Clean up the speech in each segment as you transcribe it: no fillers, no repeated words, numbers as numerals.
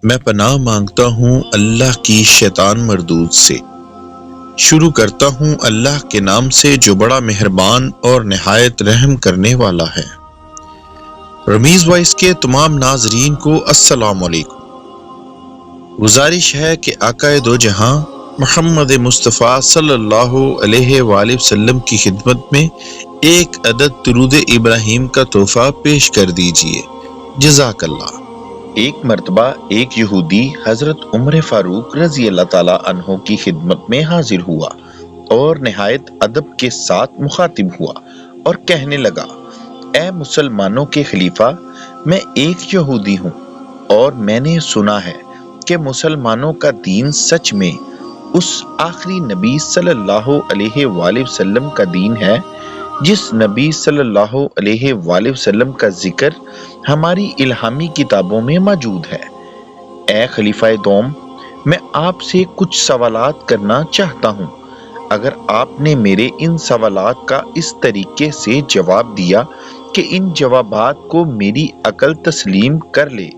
میں پناہ مانگتا ہوں اللہ کی شیطان مردود سے۔ شروع کرتا ہوں اللہ کے نام سے جو بڑا مہربان اور نہایت رحم کرنے والا ہے۔ رمیز وائس کے تمام ناظرین کو السلام علیکم۔ گزارش ہے کہ آقا دو جہاں محمد مصطفیٰ صلی اللہ علیہ وآلہ وسلم کی خدمت میں ایک عدد درود ابراہیم کا تحفہ پیش کر دیجئے۔ جزاک اللہ۔ ایک مرتبہ ایک یہودی حضرت عمر فاروق رضی اللہ تعالیٰ عنہ کی خدمت میں حاضر ہوا اور نہایت ادب کے ساتھ مخاطب ہوا اور کہنے لگا: اے مسلمانوں کے خلیفہ، میں ایک یہودی ہوں اور میں نے سنا ہے کہ مسلمانوں کا دین سچ میں اس آخری نبی صلی اللہ علیہ وآلہ وسلم کا دین ہے جس نبی صلی اللہ علیہ وآلہ وسلم کا ذکر ہماری الہامی کتابوں میں موجود ہے۔ اے خلیفہ دوم، میں آپ سے کچھ سوالات کرنا چاہتا ہوں۔ اگر آپ نے میرے ان سوالات کا اس طریقے سے جواب دیا کہ ان جوابات کو میری عقل تسلیم کر لے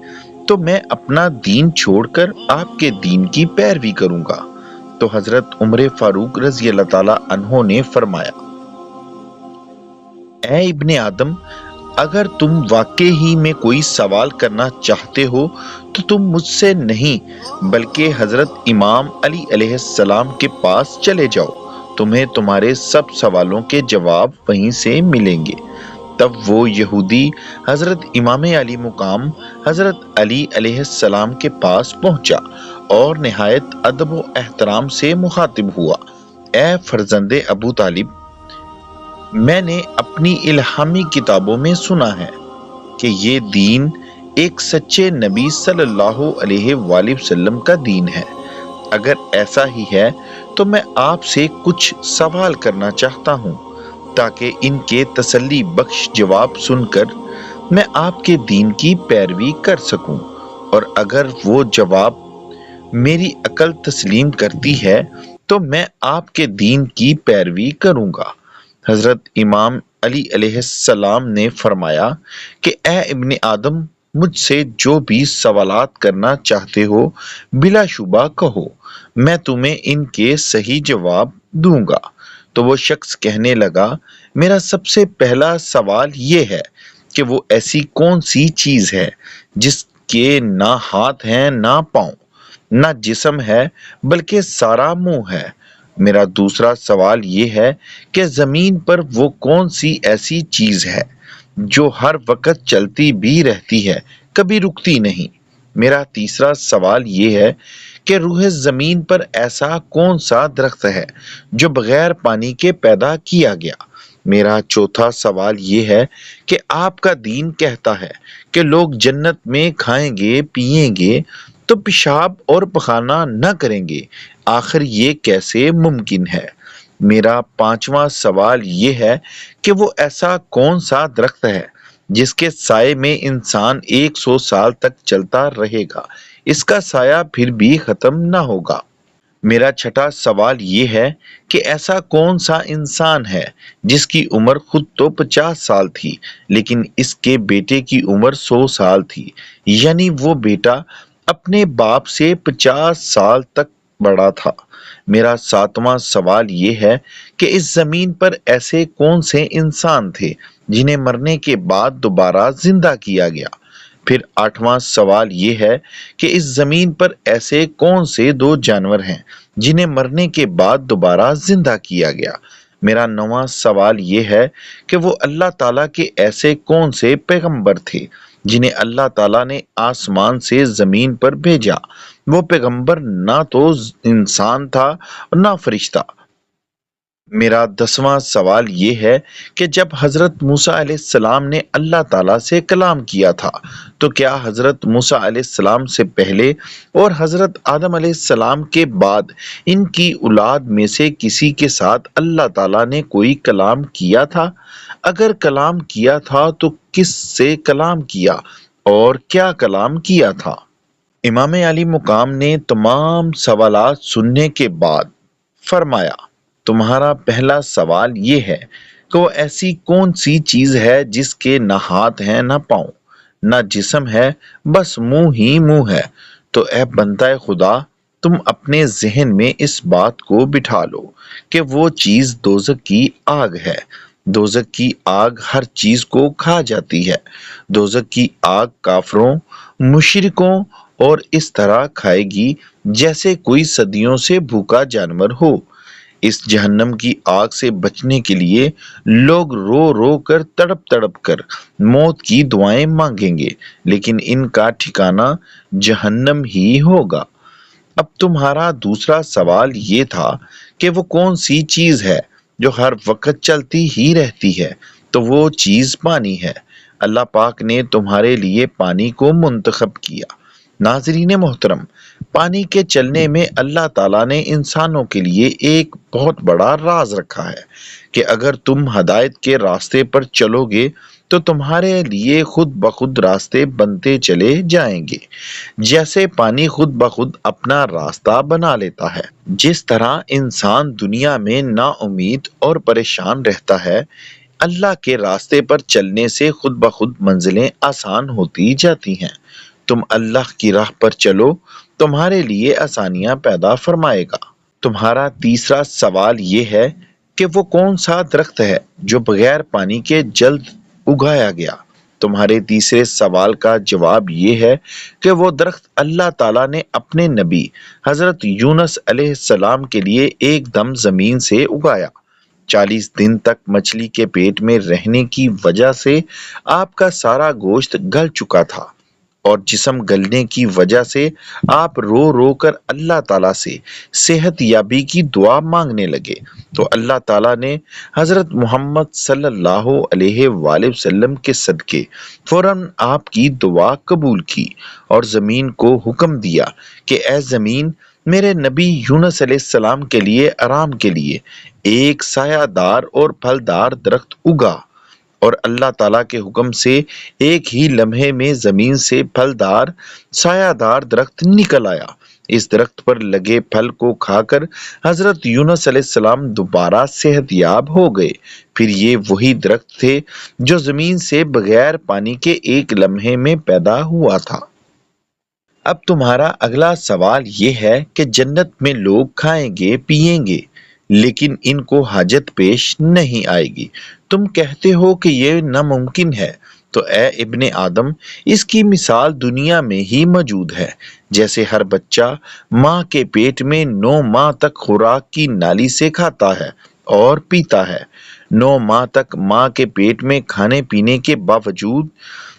تو میں اپنا دین چھوڑ کر آپ کے دین کی پیروی کروں گا۔ تو حضرت عمر فاروق رضی اللہ تعالیٰ عنہ نے فرمایا: اے ابن آدم، اگر تم واقع ہی میں کوئی سوال کرنا چاہتے ہو تو تم مجھ سے نہیں بلکہ حضرت امام علی علیہ السلام کے پاس چلے جاؤ، تمہیں تمہارے سب سوالوں کے جواب وہیں سے ملیں گے۔ تب وہ یہودی حضرت امام علی مقام حضرت علی علیہ السلام کے پاس پہنچا اور نہایت ادب و احترام سے مخاطب ہوا: اے فرزند ابو طالب، میں نے اپنی الہامی کتابوں میں سنا ہے کہ یہ دین ایک سچے نبی صلی اللہ علیہ وآلہ وسلم کا دین ہے۔ اگر ایسا ہی ہے تو میں آپ سے کچھ سوال کرنا چاہتا ہوں تاکہ ان کے تسلی بخش جواب سن کر میں آپ کے دین کی پیروی کر سکوں، اور اگر وہ جواب میری عقل تسلیم کرتی ہے تو میں آپ کے دین کی پیروی کروں گا۔ حضرت امام علی علیہ السلام نے فرمایا کہ اے ابن آدم، مجھ سے جو بھی سوالات کرنا چاہتے ہو بلا شبہ کہو، میں تمہیں ان کے صحیح جواب دوں گا۔ تو وہ شخص کہنے لگا: میرا سب سے پہلا سوال یہ ہے کہ وہ ایسی کون سی چیز ہے جس کے نہ ہاتھ ہیں نہ پاؤں، نہ جسم ہے بلکہ سارا منہ ہے۔ میرا دوسرا سوال یہ ہے کہ زمین پر وہ کون سی ایسی چیز ہے جو ہر وقت چلتی بھی رہتی ہے، کبھی رکتی نہیں۔ میرا تیسرا سوال یہ ہے کہ روح زمین پر ایسا کون سا درخت ہے جو بغیر پانی کے پیدا کیا گیا۔ میرا چوتھا سوال یہ ہے کہ آپ کا دین کہتا ہے کہ لوگ جنت میں کھائیں گے پیئیں گے تو پیشاب اور پخانہ نہ کریں گے، آخر یہ کیسے ممکن ہے؟ میرا پانچواں سوال یہ ہے کہ وہ ایسا کون سا درخت ہے جس کے سائے میں انسان 100 سال تک چلتا رہے گا، اس کا سایہ پھر بھی ختم نہ ہوگا۔ میرا چھٹا سوال یہ ہے کہ ایسا کون سا انسان ہے جس کی عمر خود تو 50 سال تھی لیکن اس کے بیٹے کی عمر 100 سال تھی، یعنی وہ بیٹا اپنے باپ سے 50 سال تک بڑا تھا۔ میرا ساتواں سوال یہ ہے کہ اس زمین پر ایسے کون سے انسان تھے جنہیں مرنے کے بعد دوبارہ زندہ کیا گیا۔ پھر آٹھواں سوال یہ ہے کہ اس زمین پر ایسے کون سے دو جانور ہیں جنہیں مرنے کے بعد دوبارہ زندہ کیا گیا۔ میرا نواں سوال یہ ہے کہ وہ اللہ تعالیٰ کے ایسے کون سے پیغمبر تھے جنہیں اللہ تعالیٰ نے آسمان سے زمین پر بھیجا، وہ پیغمبر نہ تو انسان تھا اور نہ فرشتہ۔ میرا 10واں سوال یہ ہے کہ جب حضرت موسیٰ علیہ السلام نے اللہ تعالیٰ سے کلام کیا تھا تو کیا حضرت موسیٰ علیہ السلام سے پہلے اور حضرت آدم علیہ السلام کے بعد ان کی اولاد میں سے کسی کے ساتھ اللہ تعالیٰ نے کوئی کلام کیا تھا؟ اگر کلام کیا تھا تو کس سے کلام کیا اور کیا کلام کیا تھا؟ امام علی مقام نے تمام سوالات سننے کے بعد فرمایا: تمہارا پہلا سوال یہ ہے کہ وہ ایسی کون سی چیز ہے جس کے نہ ہاتھ ہیں نہ پاؤں، نہ جسم ہے، بس منہ ہی منہ ہے۔ تو اے بندہ خدا، تم اپنے ذہن میں اس بات کو بٹھا لو کہ وہ چیز دوزخ کی آگ ہے۔ دوزخ کی آگ ہر چیز کو کھا جاتی ہے۔ دوزخ کی آگ کافروں، مشرکوں اور اس طرح کھائے گی جیسے کوئی صدیوں سے بھوکا جانور ہو۔ اس جہنم کی آگ سے بچنے کے لیے لوگ رو رو کر تڑپ تڑپ کر موت کی دعائیں مانگیں گے، لیکن ان کا ٹھکانہ جہنم ہی ہوگا۔ اب تمہارا دوسرا سوال یہ تھا کہ وہ کون سی چیز ہے جو ہر وقت چلتی ہی رہتی ہے، تو وہ چیز پانی ہے۔ اللہ پاک نے تمہارے لیے پانی کو منتخب کیا۔ ناظرین محترم، پانی کے چلنے میں اللہ تعالیٰ نے انسانوں کے لیے ایک بہت بڑا راز رکھا ہے کہ اگر تم ہدایت کے راستے پر چلو گے تو تمہارے لیے خود بخود راستے بنتے چلے جائیں گے، جیسے پانی خود بخود اپنا راستہ بنا لیتا ہے۔ جس طرح انسان دنیا میں نا امید اور پریشان رہتا ہے، اللہ کے راستے پر چلنے سے خود بخود منزلیں آسان ہوتی جاتی ہیں۔ تم اللہ کی راہ پر چلو، تمہارے لیے آسانیاں پیدا فرمائے گا۔ تمہارا تیسرا سوال یہ ہے کہ وہ کون سا درخت ہے جو بغیر پانی کے جلد اگایا گیا۔ تمہارے تیسرے سوال کا جواب یہ ہے کہ وہ درخت اللہ تعالیٰ نے اپنے نبی حضرت یونس علیہ السلام کے لیے ایک دم زمین سے اگایا۔ 40 دن تک مچھلی کے پیٹ میں رہنے کی وجہ سے آپ کا سارا گوشت گل چکا تھا، اور جسم گلنے کی وجہ سے آپ رو رو کر اللہ تعالیٰ سے صحت یابی کی دعا مانگنے لگے، تو اللہ تعالیٰ نے حضرت محمد صلی اللہ علیہ وآلہ وسلم کے صدقے فوراً آپ کی دعا قبول کی اور زمین کو حکم دیا کہ اے زمین، میرے نبی یونس علیہ السلام کے لیے آرام کے لیے ایک سایہ دار اور پھلدار درخت اگا، اور اللہ تعالیٰ کے حکم سے ایک ہی لمحے میں زمین سے پھلدار سایہ دار درخت نکل آیا۔ اس درخت پر لگے پھل کو کھا کر حضرت یونس علیہ السلام دوبارہ صحت یاب ہو گئے۔ پھر یہ وہی درخت تھے جو زمین سے بغیر پانی کے ایک لمحے میں پیدا ہوا تھا۔ اب تمہارا اگلا سوال یہ ہے کہ جنت میں لوگ کھائیں گے پیئیں گے لیکن ان کو حاجت پیش نہیں آئے گی۔ تم کہتے ہو کہ یہ ناممکن ہے، تو اے ابن آدم، اس کی مثال دنیا میں ہی موجود ہے۔ جیسے ہر بچہ ماں کے پیٹ میں 9 ماہ تک خوراک کی نالی سے کھاتا ہے اور پیتا ہے، 9 ماہ تک ماں کے پیٹ میں کھانے پینے کے باوجود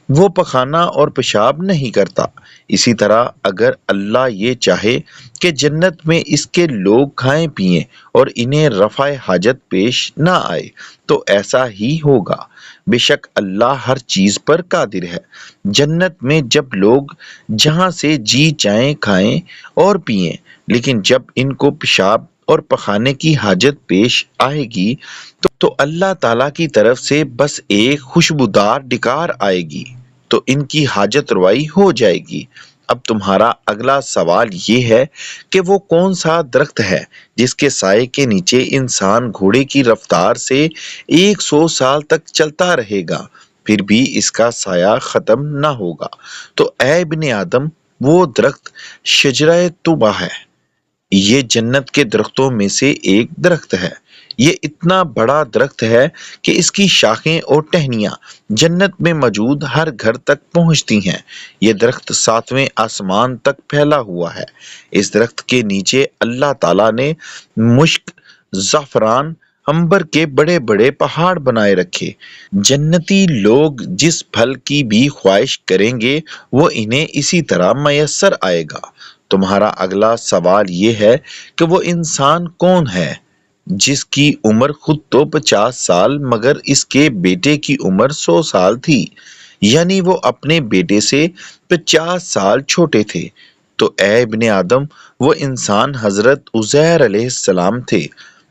وہ پخانہ اور پیشاب نہیں کرتا، اسی طرح اگر اللہ یہ چاہے کہ جنت میں اس کے لوگ کھائیں پیئیں اور انہیں رفع حاجت پیش نہ آئے تو ایسا ہی ہوگا۔ بے شک اللہ ہر چیز پر قادر ہے۔ جنت میں جب لوگ جہاں سے جی چاہیں کھائیں اور پیئیں، لیکن جب ان کو پیشاب اور پخانے کی حاجت پیش آئے گی تو اللہ تعالیٰ کی طرف سے بس ایک خوشبودار ڈکار آئے گی تو ان کی حاجت روائی ہو جائے گی۔ اب تمہارا اگلا سوال یہ ہے کہ وہ کون سا درخت ہے جس کے سائے کے نیچے انسان گھوڑے کی رفتار سے 100 سال تک چلتا رہے گا، پھر بھی اس کا سایہ ختم نہ ہوگا۔ تو اے ابن آدم، وہ درخت شجرہ طوبہ ہے۔ یہ جنت کے درختوں میں سے ایک درخت ہے۔ یہ اتنا بڑا درخت ہے کہ اس کی شاخیں اور ٹہنیاں جنت میں موجود ہر گھر تک پہنچتی ہیں۔ یہ درخت 7ویں آسمان تک پھیلا ہوا ہے۔ اس درخت کے نیچے اللہ تعالیٰ نے مشک، زعفران، عنبر کے بڑے بڑے پہاڑ بنائے رکھے۔ جنتی لوگ جس پھل کی بھی خواہش کریں گے وہ انہیں اسی طرح میسر آئے گا۔ تمہارا اگلا سوال یہ ہے کہ وہ انسان کون ہے جس کی عمر خود تو 50 سال مگر اس کے بیٹے کی عمر 100 سال تھی، یعنی وہ اپنے بیٹے سے 50 سال چھوٹے تھے۔ تو اے ابن آدم، وہ انسان حضرت عزیر علیہ السلام تھے۔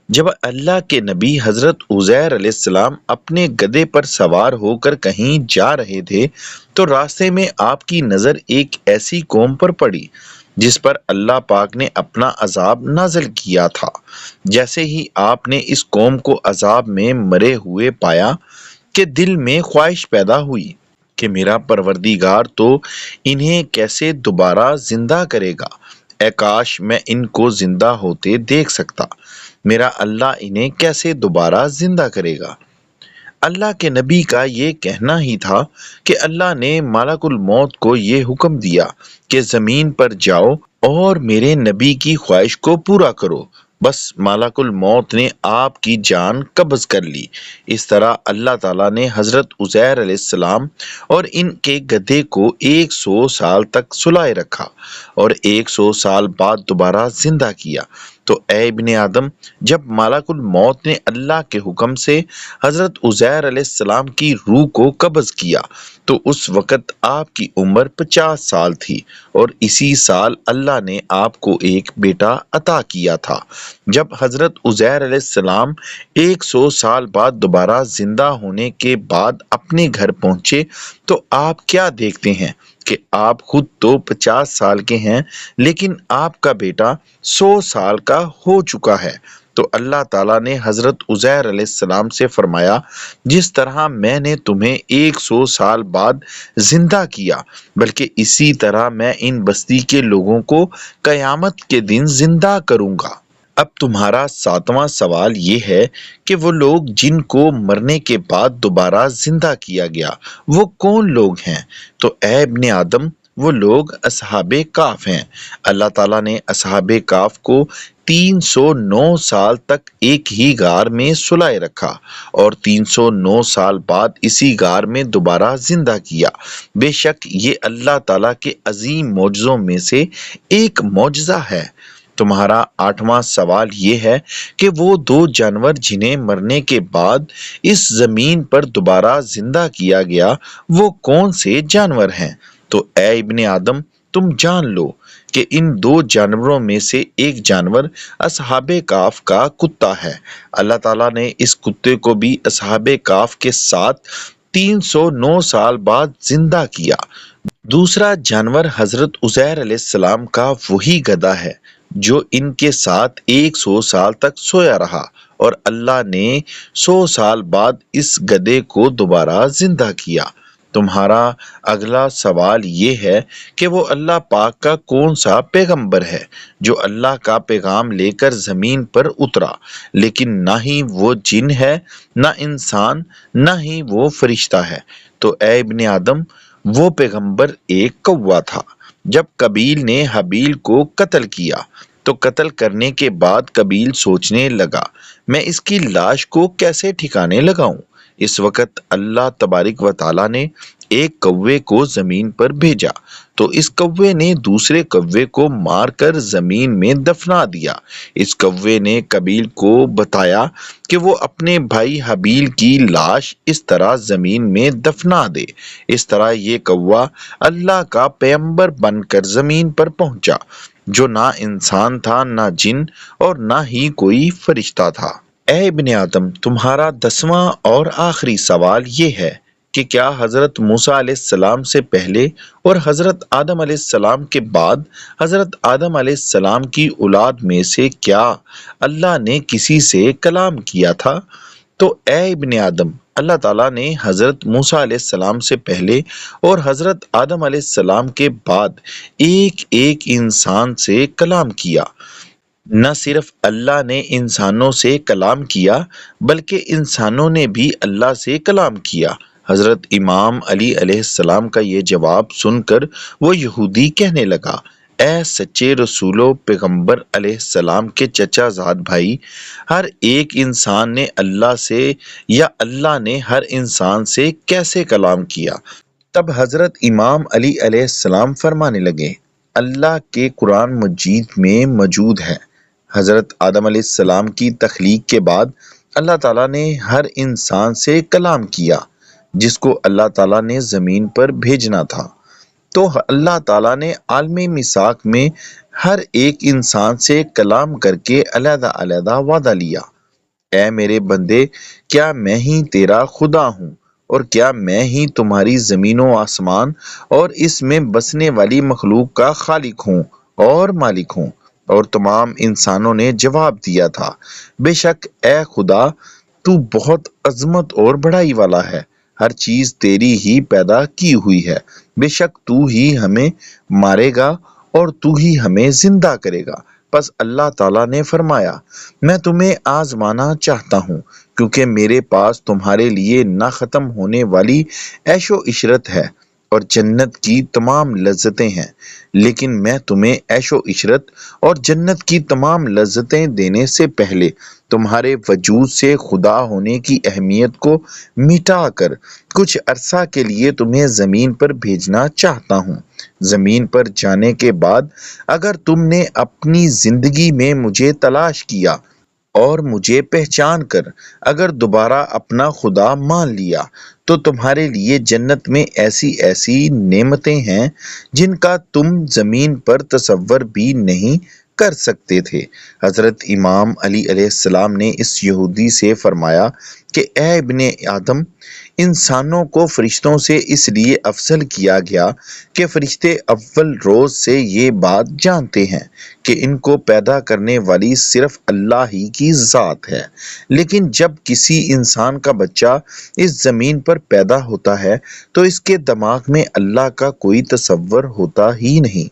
جب اللہ کے نبی حضرت عزیر علیہ السلام اپنے گدھے پر سوار ہو کر کہیں جا رہے تھے تو راستے میں آپ کی نظر ایک ایسی قوم پر پڑی جس پر اللہ پاک نے اپنا عذاب نازل کیا تھا۔ جیسے ہی آپ نے اس قوم کو عذاب میں مرے ہوئے پایا کہ دل میں خواہش پیدا ہوئی کہ میرا پروردگار تو انہیں کیسے دوبارہ زندہ کرے گا۔ اے کاش میں ان کو زندہ ہوتے دیکھ سکتا۔ میرا اللہ انہیں کیسے دوبارہ زندہ کرے گا۔ اللہ کے نبی کا یہ کہنا ہی تھا کہ اللہ نے ملک الموت کو یہ حکم دیا کہ زمین پر جاؤ اور میرے نبی کی خواہش کو پورا کرو۔ بس ملک الموت نے آپ کی جان قبض کر لی۔ اس طرح اللہ تعالیٰ نے حضرت عزیر علیہ السلام اور ان کے گدھے کو 100 سال تک سلائے رکھا اور 100 سال بعد دوبارہ زندہ کیا۔ تو اے ابن آدم، جب ملک الموت نے اللہ کے حکم سے حضرت عزیر علیہ السلام کی روح کو قبض کیا تو اس وقت آپ کی عمر 50 سال تھی، اور اسی سال اللہ نے آپ کو ایک بیٹا عطا کیا تھا۔ جب حضرت عزیر علیہ السلام 100 سال بعد دوبارہ زندہ ہونے کے بعد اپنے گھر پہنچے تو آپ کیا دیکھتے ہیں کہ آپ خود تو 50 سال کے ہیں، لیکن آپ کا بیٹا 100 سال کا ہو چکا ہے۔ تو اللہ تعالیٰ نے حضرت عزیر علیہ السلام سے فرمایا، جس طرح میں نے تمہیں 100 سال بعد زندہ کیا، بلکہ اسی طرح میں ان بستی کے لوگوں کو قیامت کے دن زندہ کروں گا۔ اب تمہارا 7واں سوال یہ ہے کہ وہ لوگ جن کو مرنے کے بعد دوبارہ زندہ کیا گیا وہ کون لوگ ہیں؟ تو اے ابن آدم، وہ لوگ اصحاب کہف ہیں۔ اللہ تعالیٰ نے اصحاب کہف کو 309 سال تک ایک ہی غار میں سلائے رکھا اور 309 سال بعد اسی غار میں دوبارہ زندہ کیا۔ بے شک یہ اللہ تعالیٰ کے عظیم معجزوں میں سے ایک معجزہ ہے۔ تمہارا 8واں سوال یہ ہے کہ وہ 2 جانور جنہیں مرنے کے بعد اس زمین پر دوبارہ زندہ کیا گیا وہ کون سے جانور ہیں؟ تو اے ابن آدم، تم جان لو کہ ان 2 جانوروں میں سے ایک جانور اصحاب کہف کا کتا ہے۔ اللہ تعالیٰ نے اس کتے کو بھی اصحاب کہف کے ساتھ 309 سال بعد زندہ کیا۔ دوسرا جانور حضرت عزیر علیہ السلام کا وہی گدھا ہے جو ان کے ساتھ 100 سال تک سویا رہا، اور اللہ نے 100 سال بعد اس گدھے کو دوبارہ زندہ کیا۔ تمہارا اگلا سوال یہ ہے کہ وہ اللہ پاک کا کون سا پیغمبر ہے جو اللہ کا پیغام لے کر زمین پر اترا، لیکن نہ ہی وہ جن ہے، نہ انسان، نہ ہی وہ فرشتہ ہے۔ تو اے ابن آدم، وہ پیغمبر ایک کوا تھا۔ جب قابیل نے حابیل کو قتل کیا تو قتل کرنے کے بعد قابیل سوچنے لگا، میں اس کی لاش کو کیسے ٹھکانے لگاؤں؟ اس وقت اللہ تبارک و تعالیٰ نے ایک کوے کو زمین پر بھیجا تو اس کوے نے دوسرے کوے کو مار کر زمین میں دفنا دیا۔ اس کوے نے قابیل کو بتایا کہ وہ اپنے بھائی حابیل کی لاش اس طرح زمین میں دفنا دے۔ اس طرح یہ کوا اللہ کا پیغمبر بن کر زمین پر پہنچا، جو نہ انسان تھا، نہ جن، اور نہ ہی کوئی فرشتہ تھا۔ اے ابن آدم، تمہارا 10واں اور آخری سوال یہ ہے کہ کیا حضرت موسیٰ علیہ السلام سے پہلے اور حضرت آدم علیہ السلام کے بعد حضرت آدم علیہ السلام کی اولاد میں سے کیا اللہ نے کسی سے کلام کیا تھا؟ تو اے ابن آدم، اللہ تعالیٰ نے حضرت موسیٰ علیہ السلام سے پہلے اور حضرت آدم علیہ السلام کے بعد ایک ایک انسان سے کلام کیا۔ نہ صرف اللہ نے انسانوں سے کلام کیا بلکہ انسانوں نے بھی اللہ سے کلام کیا۔ حضرت امام علی علیہ السلام کا یہ جواب سن کر وہ یہودی کہنے لگا، اے سچے رسول و پیغمبر علیہ السلام کے چچا زاد بھائی، ہر ایک انسان نے اللہ سے یا اللہ نے ہر انسان سے کیسے کلام کیا؟ تب حضرت امام علی علیہ السلام فرمانے لگے، اللہ کے قرآن مجید میں موجود ہے، حضرت آدم علیہ السلام کی تخلیق کے بعد اللہ تعالیٰ نے ہر انسان سے کلام کیا جس کو اللہ تعالیٰ نے زمین پر بھیجنا تھا۔ تو اللہ تعالیٰ نے عالم میثاق میں ہر ایک انسان سے کلام کر کے علیحدہ علیحدہ وعدہ لیا، اے میرے بندے، کیا میں ہی تیرا خدا ہوں، اور کیا میں ہی تمہاری زمین و آسمان اور اس میں بسنے والی مخلوق کا خالق ہوں اور مالک ہوں؟ اور تمام انسانوں نے جواب دیا تھا، بے شک اے خدا، تو بہت عظمت اور بڑائی والا ہے، ہر چیز تیری ہی پیدا کی ہوئی ہے، بے شک تو ہی ہمیں مارے گا اور تو ہی ہمیں زندہ کرے گا۔ پس اللہ تعالیٰ نے فرمایا، میں تمہیں آزمانا چاہتا ہوں کیونکہ میرے پاس تمہارے لیے نہ ختم ہونے والی عیش و عشرت ہے اور جنت کی تمام لذتیں ہیں، لیکن میں تمہیں عیش و عشرت اور جنت کی تمام لذتیں دینے سے پہلے تمہارے وجود سے خدا ہونے کی اہمیت کو مٹا کر کچھ عرصہ کے لیے تمہیں زمین پر بھیجنا چاہتا ہوں۔ زمین پر جانے کے بعد اگر تم نے اپنی زندگی میں مجھے تلاش کیا اور مجھے پہچان کر اگر دوبارہ اپنا خدا مان لیا تو تمہارے لیے جنت میں ایسی ایسی نعمتیں ہیں جن کا تم زمین پر تصور بھی نہیں کر سکتے تھے۔ حضرت امام علی علیہ السلام نے اس یہودی سے فرمایا کہ اے ابن آدم، انسانوں کو فرشتوں سے اس لیے افضل کیا گیا کہ فرشتے اول روز سے یہ بات جانتے ہیں کہ ان کو پیدا کرنے والی صرف اللہ ہی کی ذات ہے، لیکن جب کسی انسان کا بچہ اس زمین پر پیدا ہوتا ہے تو اس کے دماغ میں اللہ کا کوئی تصور ہوتا ہی نہیں۔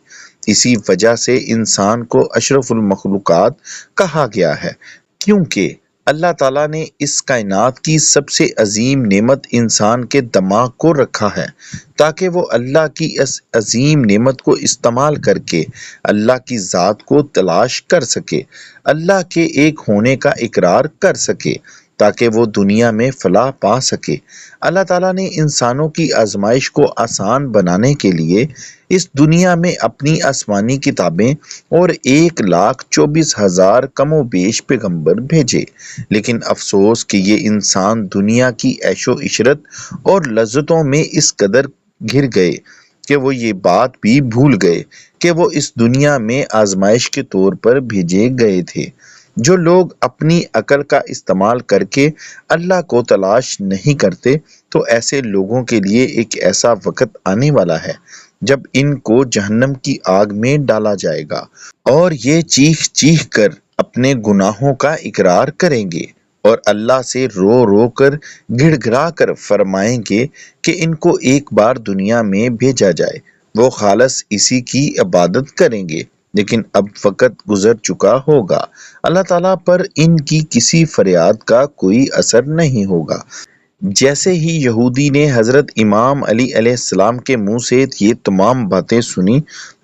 اسی وجہ سے انسان کو اشرف المخلوقات کہا گیا ہے، کیونکہ اللہ تعالیٰ نے اس کائنات کی سب سے عظیم نعمت انسان کے دماغ کو رکھا ہے تاکہ وہ اللہ کی اس عظیم نعمت کو استعمال کر کے اللہ کی ذات کو تلاش کر سکے، اللہ کے ایک ہونے کا اقرار کر سکے تاکہ وہ دنیا میں فلاح پا سکے۔ اللہ تعالیٰ نے انسانوں کی آزمائش کو آسان بنانے کے لیے اس دنیا میں اپنی آسمانی کتابیں اور 1,24,000 کم و بیش پیغمبر بھیجے، لیکن افسوس کہ یہ انسان دنیا کی عیش و عشرت اور لذتوں میں اس قدر گر گئے کہ وہ یہ بات بھی بھول گئے کہ وہ اس دنیا میں آزمائش کے طور پر بھیجے گئے تھے۔ جو لوگ اپنی عقل کا استعمال کر کے اللہ کو تلاش نہیں کرتے تو ایسے لوگوں کے لیے ایک ایسا وقت آنے والا ہے جب ان کو جہنم کی آگ میں ڈالا جائے گا اور یہ چیخ چیخ کر اپنے گناہوں کا اقرار کریں گے اور اللہ سے رو رو کر گڑ گڑا کر فرمائیں گے کہ ان کو ایک بار دنیا میں بھیجا جائے، وہ خالص اسی کی عبادت کریں گے، لیکن اب وقت گزر چکا ہوگا، اللہ تعالیٰ پر ان کی کسی فریاد کا کوئی اثر نہیں ہوگا۔ جیسے ہی یہودی نے حضرت امام علی علیہ السلام کے منہ سے یہ تمام باتیں سنی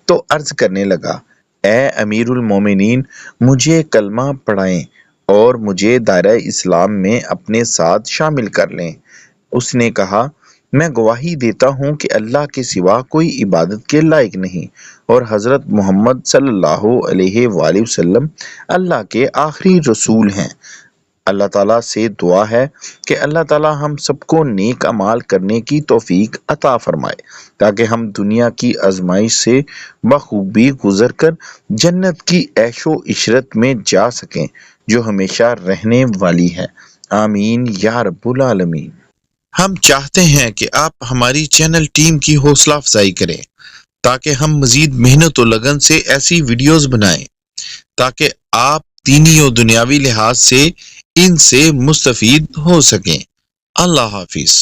تو عرض کرنے لگا، اے امیر المومنین، مجھے کلمہ پڑھائیں اور مجھے دائرہ اسلام میں اپنے ساتھ شامل کر لیں۔ اس نے کہا، میں گواہی دیتا ہوں کہ اللہ کے سوا کوئی عبادت کے لائق نہیں اور حضرت محمد صلی اللہ علیہ وآلہ وسلم اللہ کے آخری رسول ہیں۔ اللہ تعالیٰ سے دعا ہے کہ اللہ تعالیٰ ہم سب کو نیک اعمال کرنے کی توفیق عطا فرمائے تاکہ ہم دنیا کی آزمائش سے بخوبی گزر کر جنت کی عیش و عشرت میں جا سکیں جو ہمیشہ رہنے والی ہے۔ آمین یا رب العالمین۔ ہم چاہتے ہیں کہ آپ ہماری چینل ٹیم کی حوصلہ افزائی کریں تاکہ ہم مزید محنت و لگن سے ایسی ویڈیوز بنائیں تاکہ آپ دینی و دنیاوی لحاظ سے ان سے مستفید ہو سکیں۔ اللہ حافظ۔